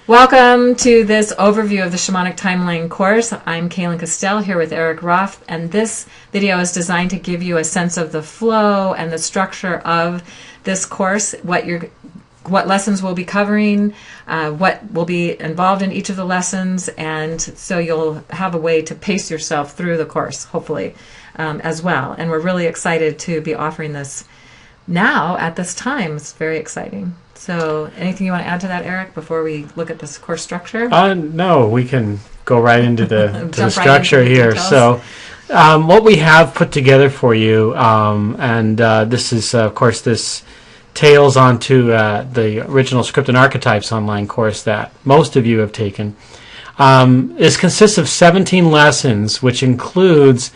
Welcome to this overview of the Shamanic Timeline course. I'm Cayelin Castell here with Erik Roth, and this video is designed to give you a sense of the flow and the structure of this course, what lessons we'll be covering, what will be involved in each of the lessons, and so you'll have a way to pace yourself through the course, hopefully, as well. And we're really excited to be offering this now at this time. It's very exciting. So anything you want to add to that, Erik, before we look at this course structure? No, we can go right into the structure here. So what we have put together for you, and this is, of course, this tails onto the original Script and Archetypes online course that most of you have taken. This consists of 17 lessons, which includes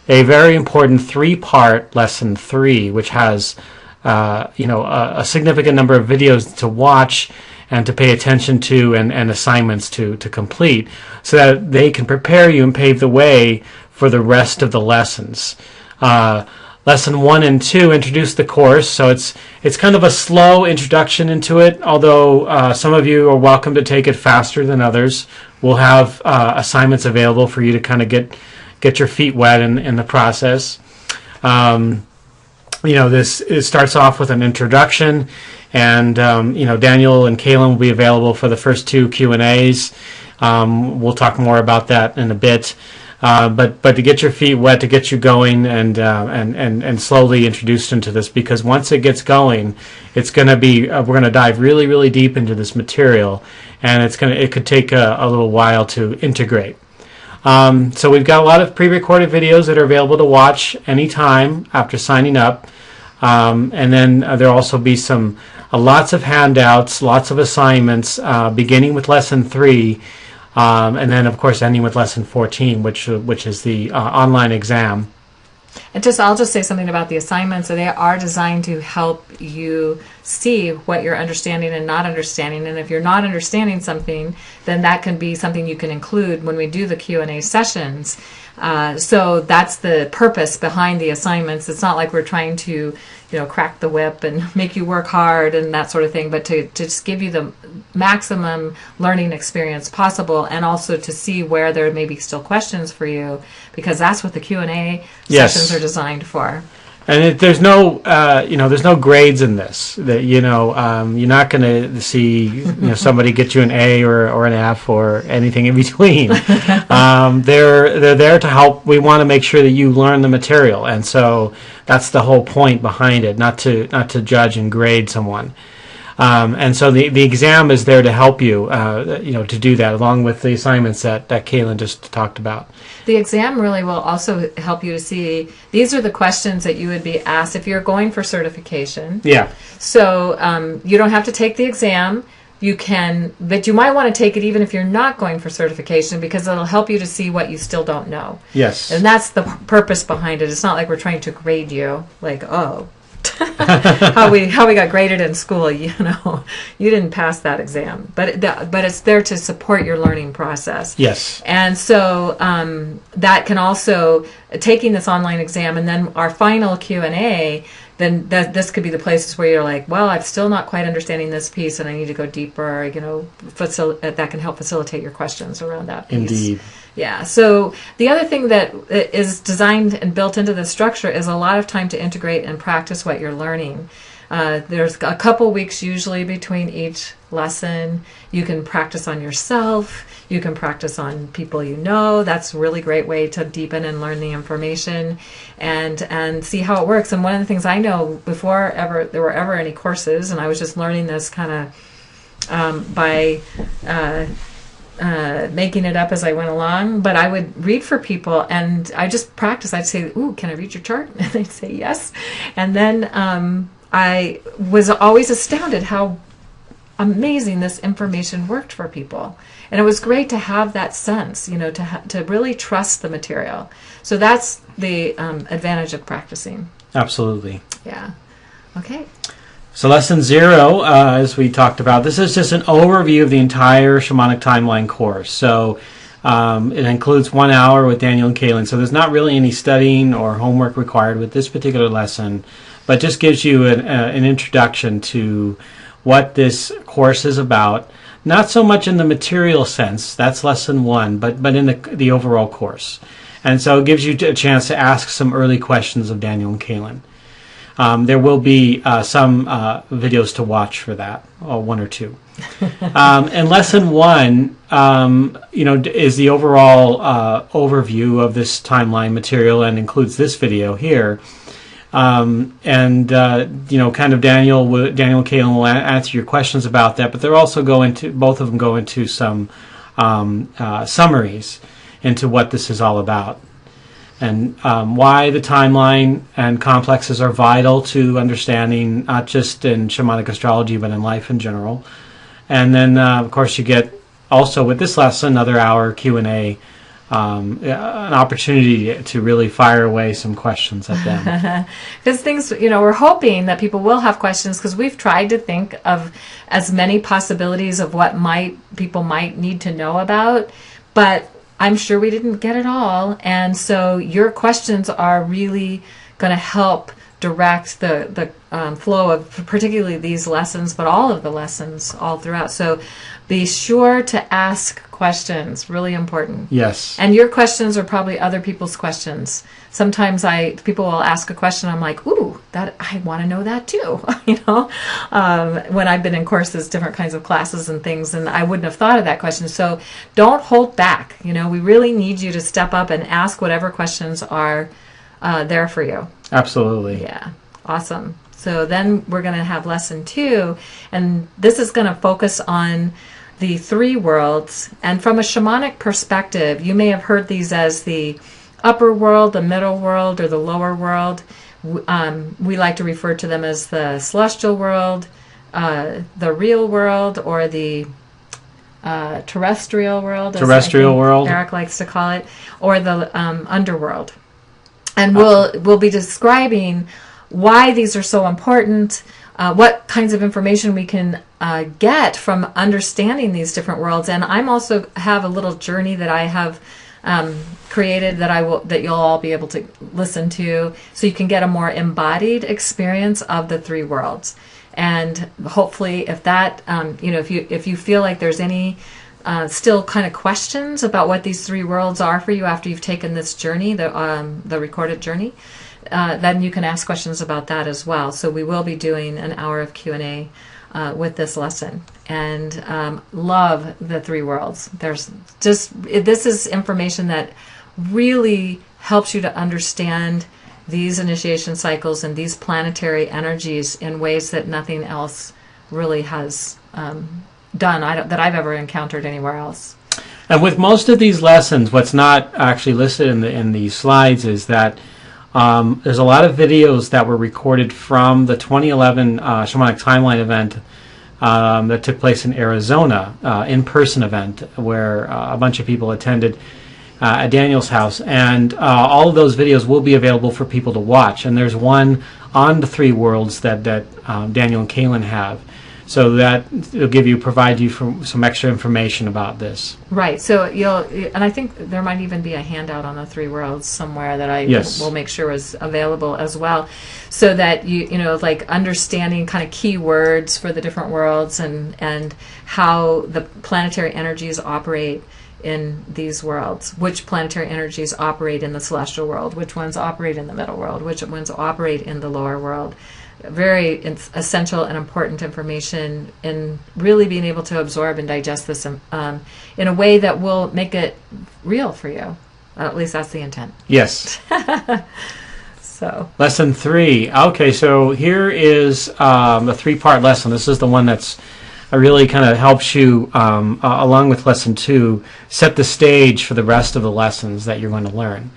a very important 3-part lesson 3, which has a significant number of videos to watch and to pay attention to and assignments to complete so that they can prepare you and pave the way for the rest of the lessons. Lesson 1 and 2 introduce the course, so it's kind of a slow introduction into it, although some of you are welcome to take it faster than others. We'll have assignments available for you to kind of get your feet wet in the process. It starts off with an introduction, and Daniel and Cayelin will be available for the first 2 Q&As. We'll talk more about that in a bit, but to get your feet wet, to get you going, and slowly introduced into this, because once it gets going, it's going to be we're going to dive really, really deep into this material, and it could take a little while to integrate. So we've got a lot of pre-recorded videos that are available to watch anytime after signing up. And then there'll also be lots of handouts, lots of assignments, beginning with lesson 3, and then of course ending with lesson 14, which is the online exam. And I'll just say something about the assignments. So they are designed to help you see what you're understanding and not understanding. And if you're not understanding something, then that can be something you can include when we do the Q&A sessions. So that's the purpose behind the assignments. It's not like we're trying to, crack the whip and make you work hard and that sort of thing, but to just give you the maximum learning experience possible, and also to see where there may be still questions for you, because that's what the Q&A sessions are designed for. And there's no grades in this. That you're not going to see somebody get you an A or an F or anything in between. They're there to help. We want to make sure that you learn the material, and so that's the whole point behind it. Not to judge and grade someone. And so the exam is there to help you, to do that, along with the assignments that Cayelin just talked about. The exam really will also help you to see, these are the questions that you would be asked if you're going for certification. Yeah. So you don't have to take the exam. You can, but you might want to take it even if you're not going for certification, because it'll help you to see what you still don't know. Yes. And that's the purpose behind it. It's not like we're trying to grade you, like, how we got graded in school, you didn't pass that exam, but it's there to support your learning process. Yes. And so that can also, taking this online exam and then our final Q&A, then this could be the places where you're like, well, I'm still not quite understanding this piece and I need to go deeper, that can help facilitate your questions around that piece. Indeed. Yeah. So the other thing that is designed and built into the structure is a lot of time to integrate and practice what you're learning. There's a couple weeks usually between each lesson. You can practice on yourself. You can practice on people you know. That's a really great way to deepen and learn the information and see how it works. And one of the things I know, before there were ever any courses, and I was just learning this kind of by making it up as I went along, but I would read for people and I just practice. I'd say, ooh, can I read your chart? And they'd say yes. And then I was always astounded how amazing this information worked for people. And it was great to have that sense, to really trust the material. So that's the advantage of practicing. Absolutely. Yeah. Okay. So lesson 0, as we talked about, this is just an overview of the entire Shamanic Timeline course. So it includes 1 hour with Daniel and Cayelin. So there's not really any studying or homework required with this particular lesson, but just gives you an introduction to what this course is about, not so much in the material sense, that's lesson 1, but in the overall course. And so it gives you a chance to ask some early questions of Daniel and Cayelin. There will be some videos to watch for that, 1 or 2. And lesson 1, is the overall overview of this timeline material and includes this video here. Kind of Daniel and Cayelin will answer your questions about that, but they're also both of them go into some summaries into what this is all about, and why the timeline and complexes are vital to understanding, not just in shamanic astrology, but in life in general. And then, of course, you get also with this lesson another hour Q&A, an opportunity to really fire away some questions at them. Because things, we're hoping that people will have questions, because we've tried to think of as many possibilities of what people might need to know about, but I'm sure we didn't get it all. And so your questions are really going to help direct the flow of particularly these lessons, but all of the lessons all throughout. So be sure to ask questions. Really important. Yes. And your questions are probably other people's questions. Sometimes people will ask a question, I'm like, ooh, that I want to know that too. When I've been in courses, different kinds of classes and things, and I wouldn't have thought of that question. So don't hold back. We really need you to step up and ask whatever questions are there for you. Absolutely. Yeah. Awesome. So then we're going to have lesson 2, and this is going to focus on the 3 worlds. And from a shamanic perspective, you may have heard these as the upper world, the middle world, or the lower world. We like to refer to them as the celestial world, the real world, or the terrestrial world. Terrestrial world. Erik likes to call it, or the underworld. And we'll be describing why these are so important, what kinds of information we can get from understanding these different worlds. And I'm also have a little journey that I have created that you'll all be able to listen to, so you can get a more embodied experience of the 3 worlds. And hopefully, if that if you feel like there's any still kind of questions about what these 3 worlds are for you after you've taken this journey, the recorded journey, then you can ask questions about that as well. So we will be doing an hour of Q&A with this lesson, and love the 3 worlds. This is information that really helps you to understand these initiation cycles and these planetary energies in ways that nothing else really has done that I've ever encountered anywhere else. And with most of these lessons, what's not actually listed in the slides is that there's a lot of videos that were recorded from the 2011 Shamanic Timeline event that took place in Arizona, in-person event where a bunch of people attended at Daniel's house, and all of those videos will be available for people to watch. And there's one on the 3 worlds that Daniel and Cayelin have. So that it'll provide you some extra information about this. Right. So and I think there might even be a handout on the 3 worlds somewhere that I will make sure is available as well, so that like understanding kind of key words for the different worlds and how the planetary energies operate in these worlds, which planetary energies operate in the celestial world, which ones operate in the middle world, which ones operate in the lower world. Very essential and important information in really being able to absorb and digest this in a way that will make it real for you. At least that's the intent. Yes. So lesson 3. Okay, so here is the 3-part lesson. This is the one that's really kind of helps you, along with lesson 2, set the stage for the rest of the lessons that you're going to learn.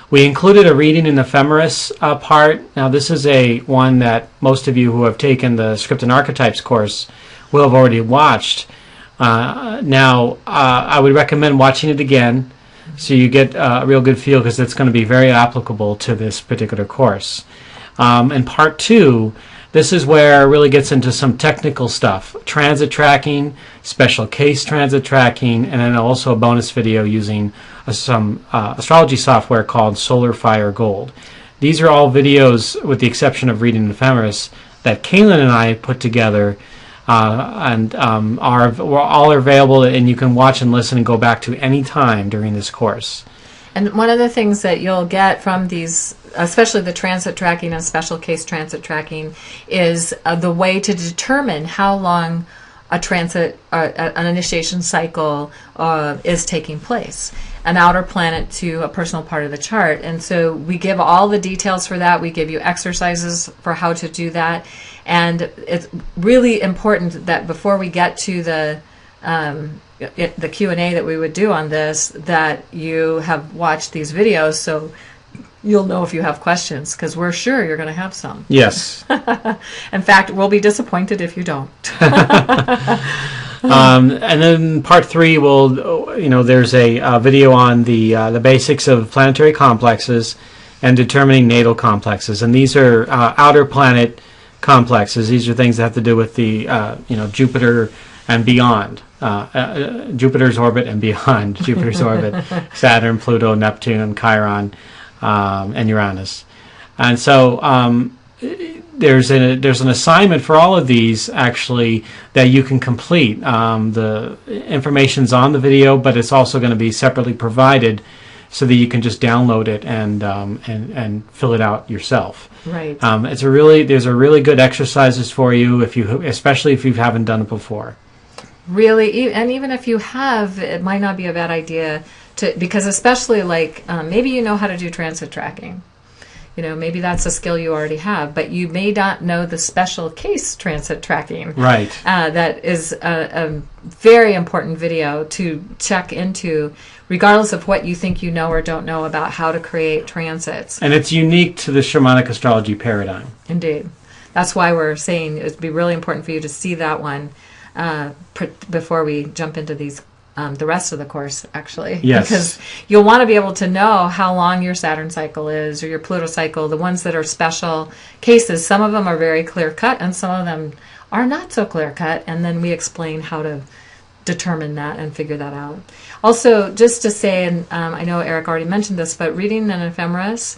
We included a reading in ephemeris part. Now, this is one that most of you who have taken the Script and Archetypes course will have already watched. I would recommend watching it again so you get a real good feel, because it's going to be very applicable to this particular course. In part 2, this is where it really gets into some technical stuff, transit tracking, special case transit tracking, and then also a bonus video using some astrology software called Solar Fire Gold. These are all videos, with the exception of reading ephemeris, that Cayelin and I put together and all are available, and you can watch and listen and go back to any time during this course. And one of the things that you'll get from these, especially the transit tracking and special case transit tracking, is the way to determine how long a transit, an initiation cycle is taking place, an outer planet to a personal part of the chart. And so we give all the details for that. We give you exercises for how to do that. And it's really important that before we get to the Q&A that we would do on this, that you have watched these videos so you'll know if you have questions, because we're sure you're going to have some. Yes. In fact, we'll be disappointed if you don't. And then part 3 will, there's a video on the basics of planetary complexes and determining natal complexes. And these are outer planet complexes. These are things that have to do with the, Jupiter and beyond. Jupiter's orbit and beyond Jupiter's orbit, Saturn, Pluto, Neptune, Chiron, and Uranus. And so there's an assignment for all of these, actually, that you can complete. The information's on the video, but it's also going to be separately provided so that you can just download it and fill it out yourself. Right. There's a really good exercises for you, especially if you haven't done it before. Really, and even if you have, it might not be a bad idea because especially maybe you know how to do transit tracking. Maybe that's a skill you already have, but you may not know the special case transit tracking. Right. That is a very important video to check into, regardless of what you think you know or don't know about how to create transits. And it's unique to the shamanic astrology paradigm. Indeed. That's why we're saying it would be really important for you to see that one before we jump into these the rest of the course, actually. Yes. Because you'll want to be able to know how long your Saturn cycle is or your Pluto cycle, the ones that are special cases. Some of them are very clear-cut and some of them are not so clear-cut, and then we explain how to determine that and figure that out. Also, just to say, and I know Erik already mentioned this, but reading an ephemeris,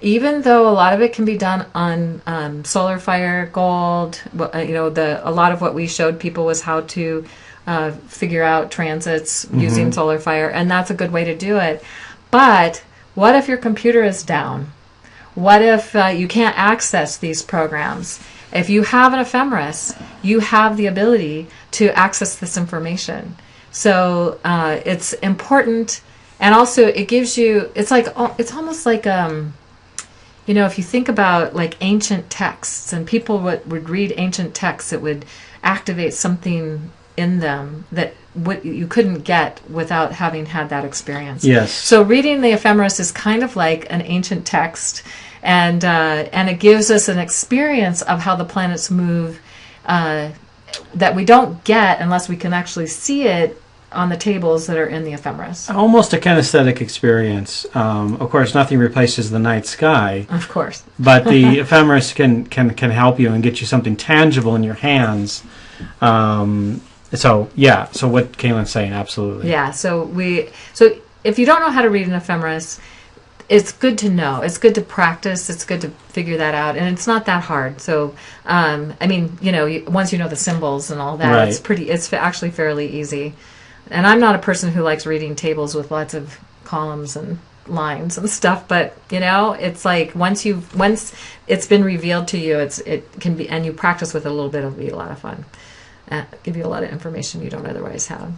even though a lot of it can be done on solar fire, gold, a lot of what we showed people was how to figure out transits using solar fire, and that's a good way to do it. But what if your computer is down? What if you can't access these programs? If you have an ephemeris, you have the ability to access this information. So it's important, and also it gives you, it's almost like if you think about like ancient texts, and people would read ancient texts, it would activate something in them that what you couldn't get without having had that experience. Yes. So reading the ephemeris is kind of like an ancient text, and it gives us an experience of how the planets move that we don't get unless we can actually see it on the tables that are in the ephemeris. Almost a kinesthetic experience. Of course, nothing replaces the night sky. Of course. But the ephemeris can help you and get you something tangible in your hands. So what Cayelin's saying, absolutely. Yeah, so if you don't know how to read an ephemeris, it's good to know. It's good to practice. It's good to figure that out, and it's not that hard. So, once you know the symbols and all that, right. It's actually fairly easy. And I'm not a person who likes reading tables with lots of columns and lines and stuff, but it's like once it's been revealed to you, it can be, and you practice with it a little bit, it'll be a lot of fun. Give you a lot of information you don't otherwise have.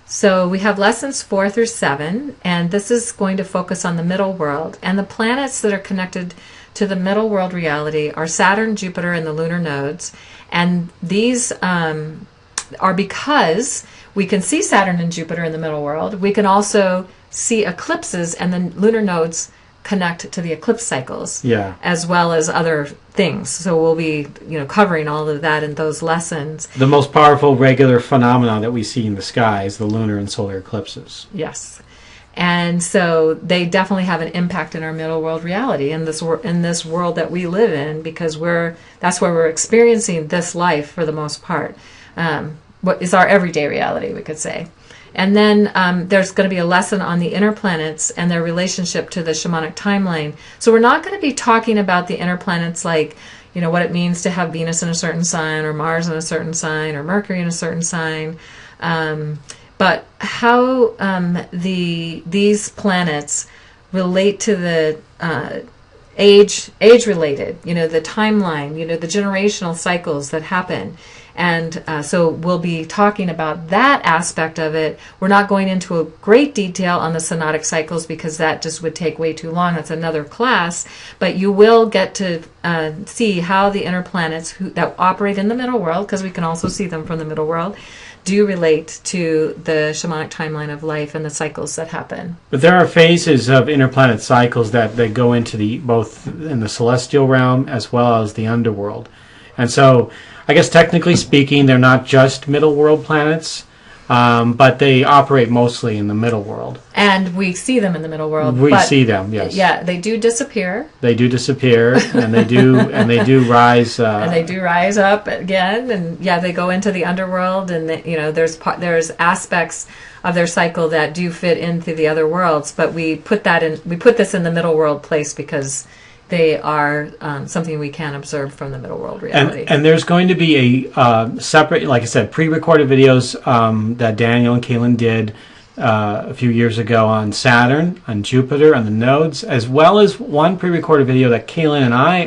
So we have lessons 4 through 7, and this is going to focus on the middle world. And the planets that are connected to the middle world reality are Saturn, Jupiter, and the lunar nodes. And these are because we can see Saturn and Jupiter in the middle world. We can also see eclipses, and the lunar nodes connect to the eclipse cycles, as well as other things. So we'll be, covering all of that in those lessons. The most powerful regular phenomenon that we see in the sky is the lunar and solar eclipses. Yes. And so they definitely have an impact in our middle world reality, in this world that we live in, because that's where we're experiencing this life for the most part. What is our everyday reality, we could say. And then there's going to be a lesson on the inner planets and their relationship to the shamanic timeline. So we're not going to be talking about the inner planets like, what it means to have Venus in a certain sign, or Mars in a certain sign, or Mercury in a certain sign. But how these planets relate to the age related, the timeline, the generational cycles that happen. And so we'll be talking about that aspect of it. We're not going into a great detail on the synodic cycles because that just would take way too long. That's another class. But you will get to see how the inner planets that operate in the middle world, because we can also see them from the middle world, do relate to the shamanic timeline of life and the cycles that happen. But there are phases of interplanet cycles that go into both in the celestial realm as well as the underworld. And so I guess technically speaking, they're not just middle world planets, but they operate mostly in the middle world. And we see them in the middle world. We see them, yes. Yeah, they do disappear. They do disappear, and they do rise. And they do rise up again, and they go into the underworld, and there's aspects of their cycle that do fit into the other worlds. But we put this in the middle world place because they are something we can observe from the middle world reality. And there's going to be a separate, like I said, pre-recorded videos that Daniel and Cayelin did a few years ago on Saturn, on Jupiter, on the nodes, as well as one pre-recorded video that Cayelin and I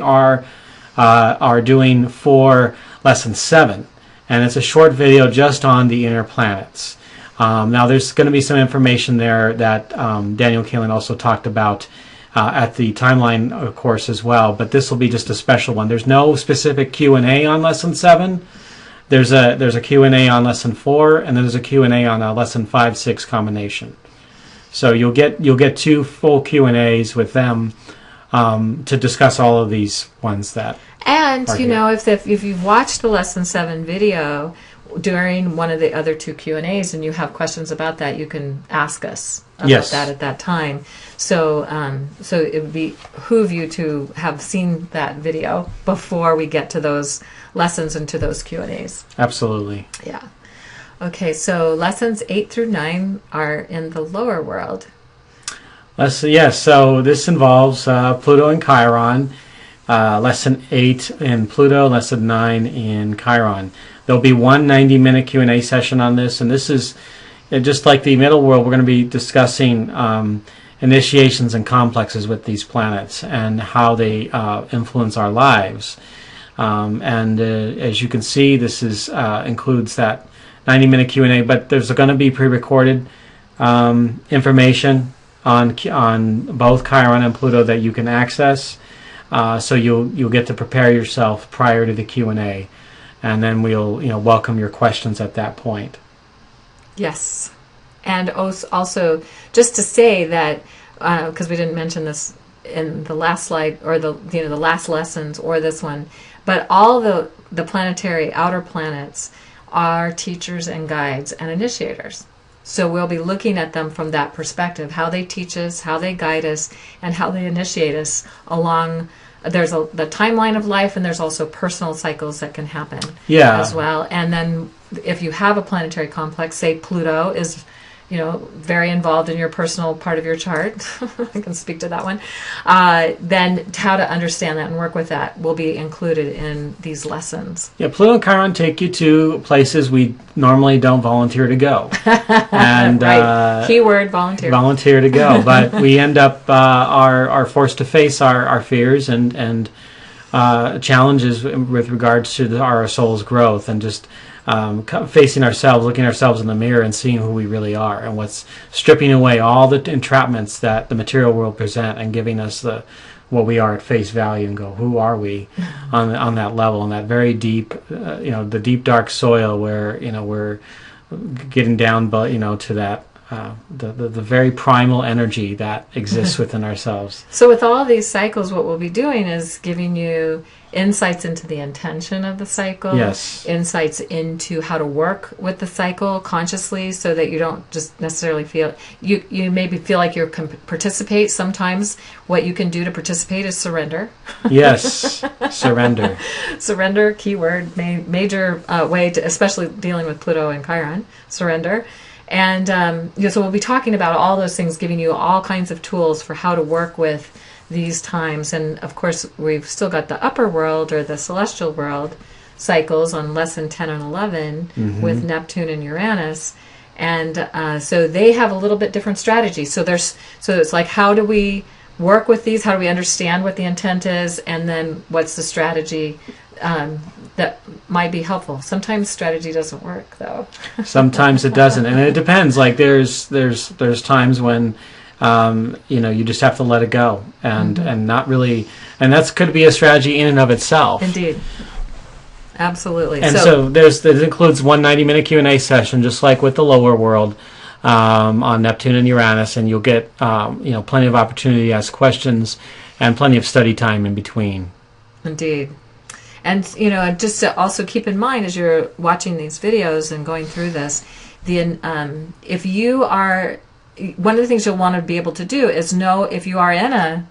are doing for Lesson 7. And it's a short video just on the inner planets. Now, there's going to be some information there that Daniel and Cayelin also talked about at the timeline course as well, but this will be just a special one. There's no specific Q&A on Lesson 7. There's a Q&A on Lesson 4, and then there's a Q&A on a Lesson 5-6 combination. So you'll get 2 full Q&As with them to discuss all of these ones that. And if you've watched the Lesson 7 video during one of the other 2 Q&As and you have questions about that, you can ask us about that at that time. So it would behoove you to have seen that video before we get to those lessons and to those Q&As. Absolutely. Yeah. Okay, so lessons 8 through 9 are in the lower world. So this involves Pluto and Chiron. Lesson 8 in Pluto, Lesson 9 in Chiron. There'll be one 90-minute Q&A session on this, and this is just like the middle world. We're going to be discussing initiations and complexes with these planets and how they influence our lives. And as you can see, this includes that 90-minute Q&A, but there's going to be pre-recorded information on both Chiron and Pluto that you can access. So you'll get to prepare yourself prior to the Q&A, and then we'll welcome your questions at that point. Yes, and also just to say that because we didn't mention this in the last slide or the last lessons or this one, but all the planetary outer planets are teachers and guides and initiators. So we'll be looking at them from that perspective, how they teach us, how they guide us, and how they initiate us along. There's the timeline of life, and there's also personal cycles that can happen as well. And then if you have a planetary complex, say Pluto is very involved in your personal part of your chart, I can speak to that one, then how to understand that and work with that will be included in these lessons. Yeah, Pluto and Chiron take you to places we normally don't volunteer to go. And right. Keyword volunteer. Volunteer to go. But we end up are forced to face our fears and challenges with regards to our soul's growth, and just facing ourselves, looking ourselves in the mirror and seeing who we really are, and what's stripping away all the entrapments that the material world present and giving us what we are at face value, and go, who are we on that level, on that very deep, the deep dark soil where we're getting down, but to that the very primal energy that exists within ourselves. So with all these cycles, what we'll be doing is giving you insights into the intention of the cycle, insights into how to work with the cycle consciously, so that you don't just necessarily feel you maybe feel like you can participate. Sometimes what you can do to participate is surrender. Yes, surrender. Surrender, keyword, major way to, especially dealing with Pluto and Chiron, surrender. And so we'll be talking about all those things, giving you all kinds of tools for how to work with these times. And of course, we've still got the upper world or the celestial world cycles on lesson 10 and 11 with Neptune and Uranus. And so they have a little bit different strategy. So it's like, how do we work with these? How do we understand what the intent is? And then what's the strategy that might be helpful? Sometimes strategy doesn't work, though. Sometimes it doesn't, and it depends. Like there's times when you just have to let it go and not really, and that's could be a strategy in and of itself. Indeed. Absolutely. And so this includes one 90-minute Q&A session, just like with the lower world on Neptune and Uranus, and you'll get plenty of opportunity to ask questions and plenty of study time in between. Indeed. And just to also keep in mind as you're watching these videos and going through this, if you are, one of the things you'll want to be able to do is know if you are in a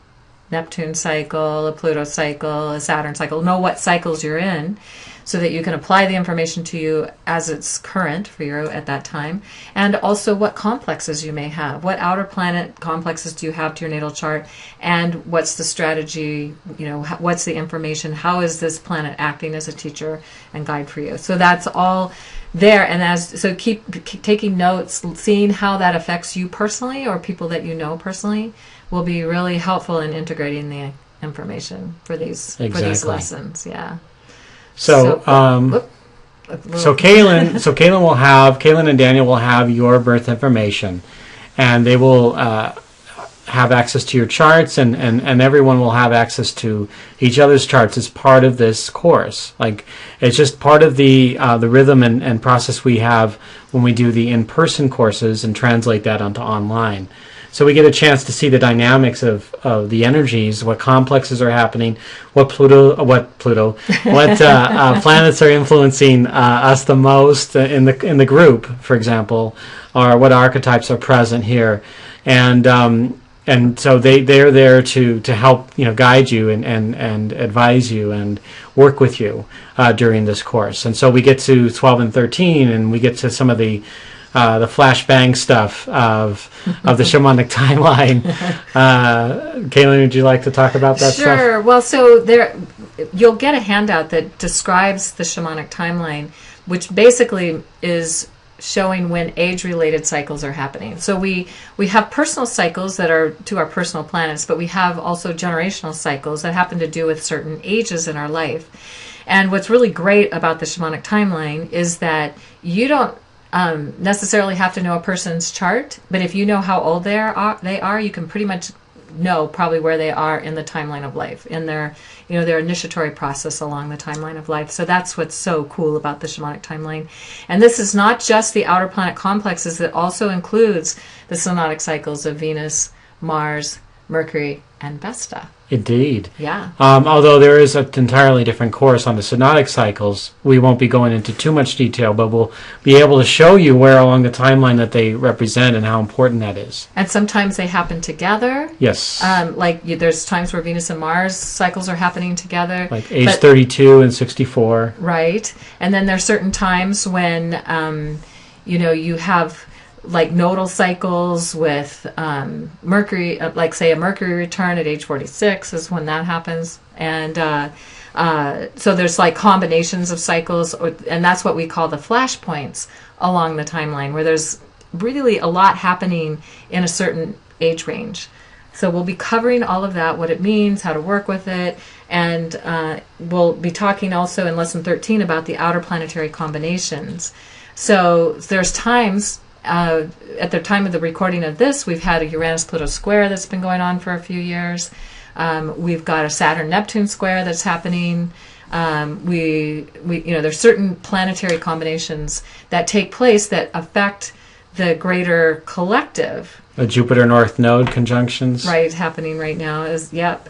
Neptune cycle, a Pluto cycle, a Saturn cycle, know what cycles you're in, so that you can apply the information to you as it's current for you at that time, and also what complexes you may have. What outer planet complexes do you have to your natal chart, and what's the strategy, what's the information, how is this planet acting as a teacher and guide for you. So that's all there, and so keep taking notes, seeing how that affects you personally or people that you know personally will be really helpful in integrating the information for these lessons. Yeah. So Cayelin and Daniel will have your birth information, and they will have access to your charts, and everyone will have access to each other's charts as part of this course. Like, it's just part of the rhythm and process we have when we do the in-person courses and translate that onto online. So we get a chance to see the dynamics of the energies, what complexes are happening, what planets are influencing us the most in the group, for example, or what archetypes are present here, and so they're there to help guide you and advise you and work with you during this course. And so we get to 12 and 13, and we get to some of the flashbang stuff of the Shamanic Timeline. Cayelin, would you like to talk about that stuff? Sure. Well, so you'll get a handout that describes the Shamanic Timeline, which basically is showing when age-related cycles are happening. So we have personal cycles that are to our personal planets, but we have also generational cycles that happen to do with certain ages in our life. And what's really great about the Shamanic Timeline is that you don't necessarily have to know a person's chart, but if you know how old they are, you can pretty much know probably where they are in the timeline of life, in their initiatory process along the timeline of life. So that's what's so cool about the Shamanic Timeline. And this is not just the outer planet complexes, it also includes the synodic cycles of Venus, Mars, Mercury, and Vesta. Indeed. Yeah. Although there is an entirely different course on the synodic cycles, we won't be going into too much detail, but we'll be able to show you where along the timeline that they represent and how important that is. And sometimes they happen together. Yes. There's times where Venus and Mars cycles are happening together. Like age 32 and 64. Right. And then there's certain times when, you have like nodal cycles with Mercury, like say a Mercury return at age 46 is when that happens. And so there's like combinations of cycles, and that's what we call the flashpoints along the timeline, where there's really a lot happening in a certain age range. So we'll be covering all of that, what it means, how to work with it, and we'll be talking also in Lesson 13 about the outer planetary combinations. So there's times, at the time of the recording of this, we've had a Uranus-Pluto square that's been going on for a few years. We've got a Saturn-Neptune square that's happening. There's certain planetary combinations that take place that affect the greater collective. The Jupiter-North Node conjunctions. Right, happening right now.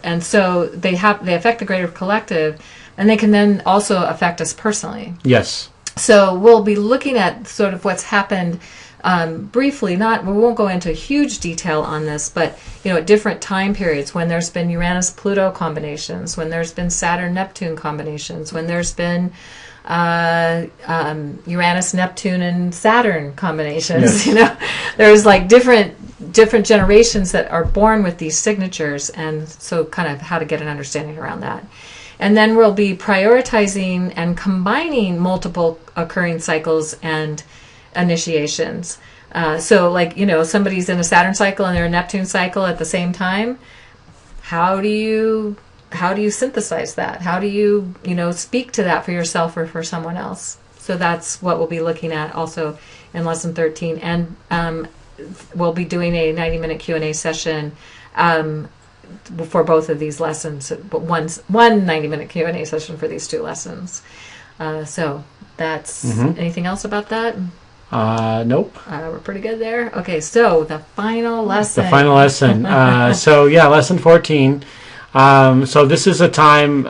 And so they affect the greater collective, and they can then also affect us personally. Yes. So we'll be looking at sort of what's happened briefly. We won't go into huge detail on this, but at different time periods, when there's been Uranus-Pluto combinations, when there's been Saturn-Neptune combinations, when there's been Uranus, Neptune, and Saturn combinations. Yes. There's like different generations that are born with these signatures, and so kind of how to get an understanding around that. And then we'll be prioritizing and combining multiple occurring cycles and initiations. So like, somebody's in a Saturn cycle and they're a Neptune cycle at the same time. How do you synthesize that? How do you, speak to that for yourself or for someone else? So that's what we'll be looking at also in lesson 13. And we'll be doing a 90-minute Q&A session for both of these lessons, but one 90-minute Q&A session for these two lessons. So that's anything else about that? Nope. We're pretty good there. Okay, so the final lesson. Lesson 14. So this is a time,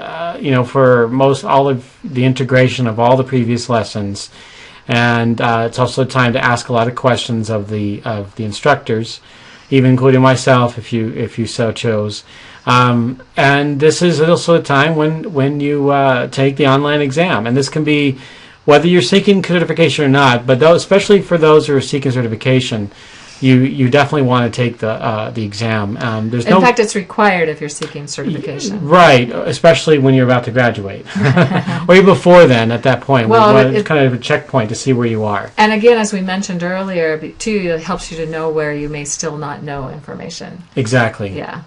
for all of the integration of all the previous lessons, and it's also a time to ask a lot of questions of the instructors, even including myself, if you so chose. And this is also a time when you take the online exam, and this can be whether you're seeking certification or not. But especially for those who are seeking certification, you definitely want to take the exam. In fact, it's required if you're seeking certification. Right, especially when you're about to graduate. Or even before then, at that point. It's kind of a checkpoint to see where you are. And again, as we mentioned earlier, too, it helps you to know where you may still not know information. Exactly. Yeah.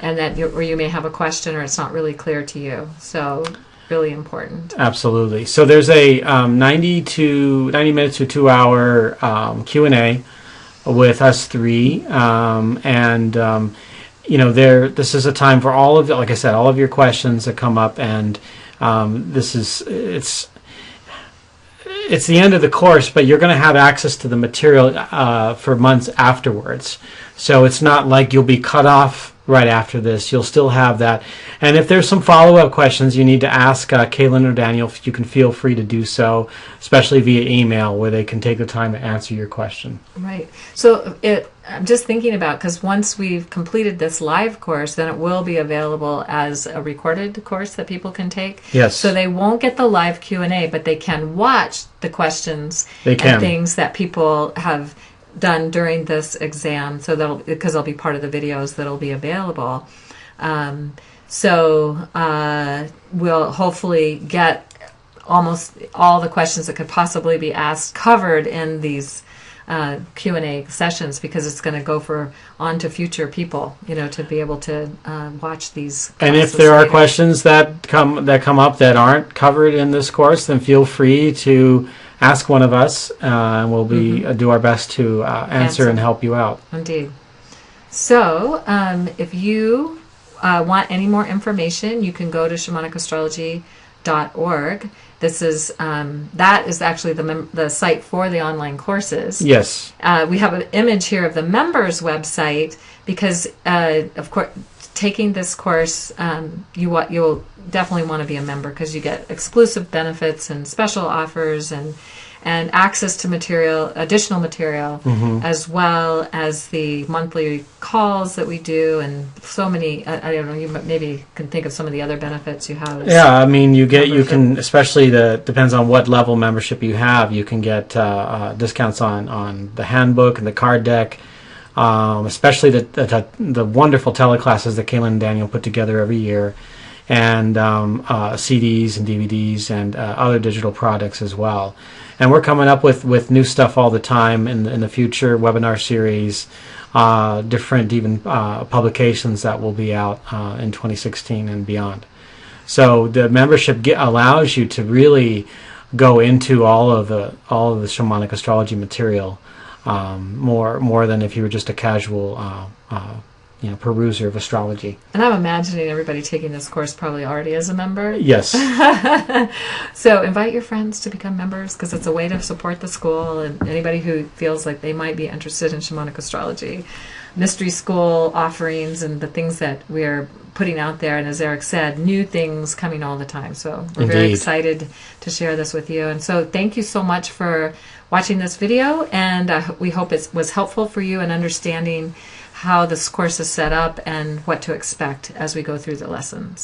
And that where you may have a question or it's not really clear to you. So really important. Absolutely. So there's a 90 minutes to 2 hour Q&A with us three, this is a time for all of, like I said, all of your questions that come up, and it's the end of the course, but you're going to have access to the material for months afterwards. So it's not like you'll be cut off right after this. You'll still have that. And if there's some follow-up questions you need to ask Cayelin or Daniel, you can feel free to do so, especially via email, where they can take the time to answer your question. Right. So I'm just thinking about, because once we've completed this live course, then it will be available as a recorded course that people can take. Yes. So they won't get the live Q&A, but they can watch the questions and things that people have done during this exam, so because they'll be part of the videos that'll be available. We'll hopefully get almost all the questions that could possibly be asked covered in these Q&A sessions, because it's going to go on to future people, to be able to watch these. And if there are questions that come up that aren't covered in this course, then feel free to ask one of us, and we'll do our best to answer and help you out. Indeed. So, if you want any more information, you can go to shamanicastrology.org. This is that is actually the site for the online courses. Yes. We have an image here of the members' website because, of course, taking this course, you'll definitely want to be a member, because you get exclusive benefits and special offers and access to additional material, as well as the monthly calls that we do, and so many. I don't know. You maybe can think of some of the other benefits you have. Yeah, I mean, you can, especially depends on what level membership you have. You can get discounts on the handbook and the card deck. Especially the wonderful teleclasses that Cayelin and Daniel put together every year, and CDs and DVDs and other digital products as well. And we're coming up with new stuff all the time in the future, webinar series, different even publications that will be out in 2016 and beyond. So the membership allows you to really go into all of the shamanic astrology material. More than if you were just a casual peruser of astrology. And I'm imagining everybody taking this course probably already is a member. Yes. So invite your friends to become members, because it's a way to support the school, and anybody who feels like they might be interested in shamanic astrology, mystery school offerings, and the things that we're putting out there. And as Erik said, new things coming all the time. So we're very excited to share this with you. And so thank you so much for watching this video, and we hope it was helpful for you in understanding how this course is set up and what to expect as we go through the lessons.